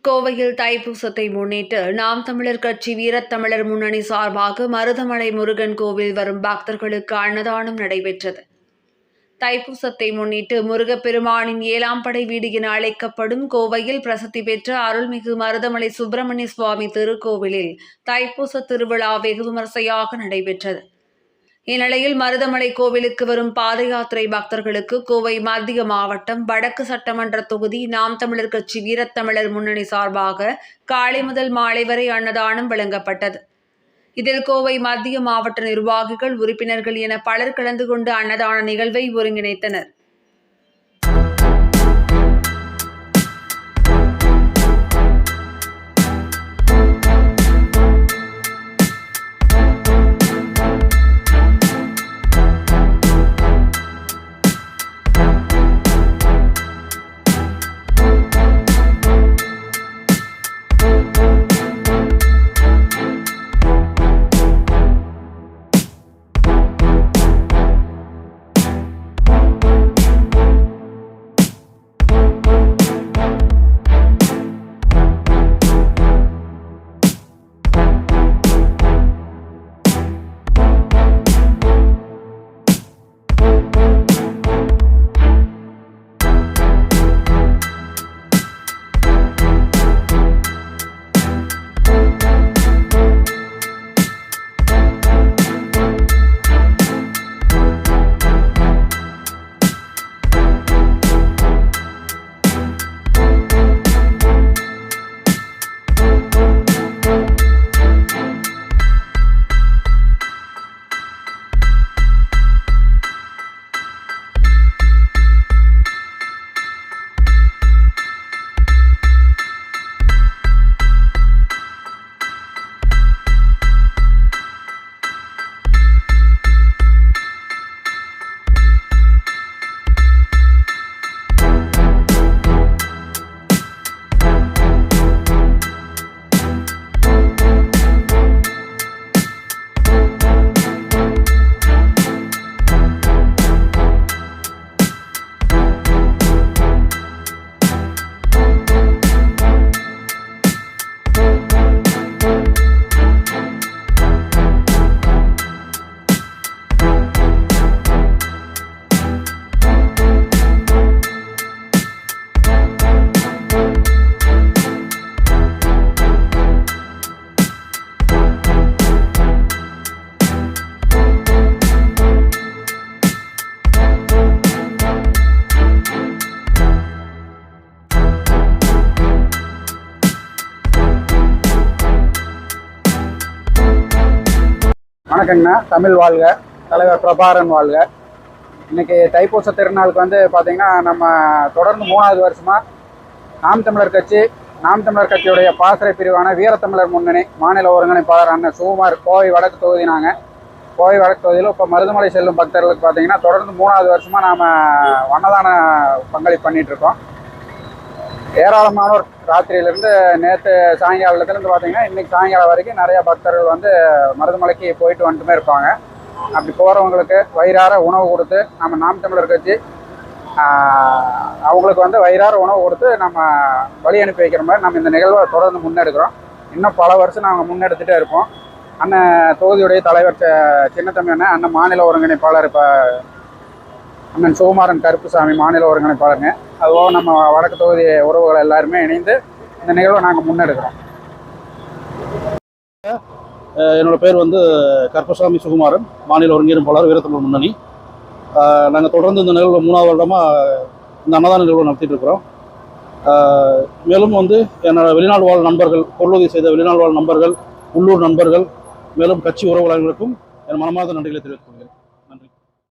கோவையில் தைப்பூசத்தை முன்னிட்டு நாம் தமிழர் கட்சி வீரத்தமிழர் முன்னணி சார்பாக மருதமலை முருகன் கோவில் வரும் பக்தர்களுக்கு அன்னதானம் நடைபெற்றது. தைப்பூசத்தை முன்னிட்டு முருகப்பெருமானின் 7ஆம் படை வீடு என அழைக்கப்படும் கோவையில் பிரசித்தி பெற்ற அருள்மிகு மருதமலை சுப்பிரமணிய சுவாமி திருக்கோவிலில் தைப்பூச திருவிழா வெகு விமர்சையாக நடைபெற்றது. இந்நிலையில் மருதமலை கோவிலுக்கு வரும் பாத யாத்திரை பக்தர்களுக்கு கோவை மத்திய மாவட்டம் வடக்கு சட்டமன்ற தொகுதி நாம் தமிழர் கட்சி வீரத்தமிழர் முன்னணி சார்பாக காலை முதல் மாலை வரை அன்னதானம் வழங்கப்பட்டது. இதில் கோவை மத்திய மாவட்ட நிர்வாகிகள், உறுப்பினர்கள் என பலர் கலந்து கொண்டு அன்னதான நிகழ்வை ஒருங்கிணைத்தனர். வணக்கங்கண்ணா. தமிழ் வாழ்க, தலைவர் பிரபாகரன் வாழ்க. இன்றைக்கி தைப்பூச திருநாளுக்கு பார்த்திங்கன்னா நம்ம தொடர்ந்து 3வது வருஷமாக நாம் தமிழர் கட்சியுடைய பாசறை பிரிவான வீரத்தமிழர் முன்னணி மாநில ஒருங்கிணைப்பாளர் அண்ணன் சுகுமார் கோவை வடக்கு தொகுதி. நாங்கள் கோவை வடக்கு தொகுதியில் இப்போ மருதமலை செல்லும் பக்தர்களுக்கு பார்த்திங்கன்னா தொடர்ந்து 3வது வருஷமாக நாம் அன்னதான பங்களிப்பு பண்ணிகிட்ருக்கோம். ஏராளமானோர் ராத்திரியிலேருந்து நேற்று சாயங்காலத்துலேருந்து பார்த்திங்கன்னா இன்றைக்கி சாயங்காலம் வரைக்கும் நிறையா பக்தர்கள் மருதமலைக்கு போயிட்டு வந்துட்டுமே இருப்பாங்க. அப்படி போகிறவங்களுக்கு வயிறார உணவு கொடுத்து நம்ம நாம் தமிழர் கட்சி அவங்களுக்கு வயிறார உணவு கொடுத்து நம்ம வழி அனுப்பி வைக்கிற மாதிரி நம்ம இந்த நிகழ்வை தொடர்ந்து முன்னெடுக்கிறோம். இன்னும் பல வருஷம் நாங்கள் முன்னெடுத்துகிட்டே இருப்போம். அண்ணன் தொகுதியுடைய தலைவர் சின்னத்தம்பி அண்ணன் மாநில ஒருங்கிணைப்பாளர் இப்போ அண்ணன் சுகுமாரன் கருப்புசாமி மாநில ஒருங்கிணைப்பாளருங்க. அதுபோக நம்ம வடக்கு தொகுதி உறவுகள் எல்லாருமே இணைந்து இந்த நிகழ்வை நாங்கள் முன்னெடுக்கிறோம். என்னோடய பேர் கருப்புசாமி சுகுமாரன், மாநில ஒருங்கிணைப்பாளர் வீரத்தமிழர் முன்னணி. நாங்கள் தொடர்ந்து இந்த நிகழ்வு 3வது வருடமாக இந்த அன்னதான நிகழ்வு நடத்திட்டு இருக்கிறோம். மேலும் என்னோட வெளிநாடு வாழ் நண்பர்கள், பொருளுதவி செய்த வெளிநாடு வாழ் நண்பர்கள், உள்ளூர் நண்பர்கள், மேலும் கட்சி உறவுகளுக்கும் என் மனமார்ந்த நன்றிகளை தெரிவித்துக் கொள்கிறேன்.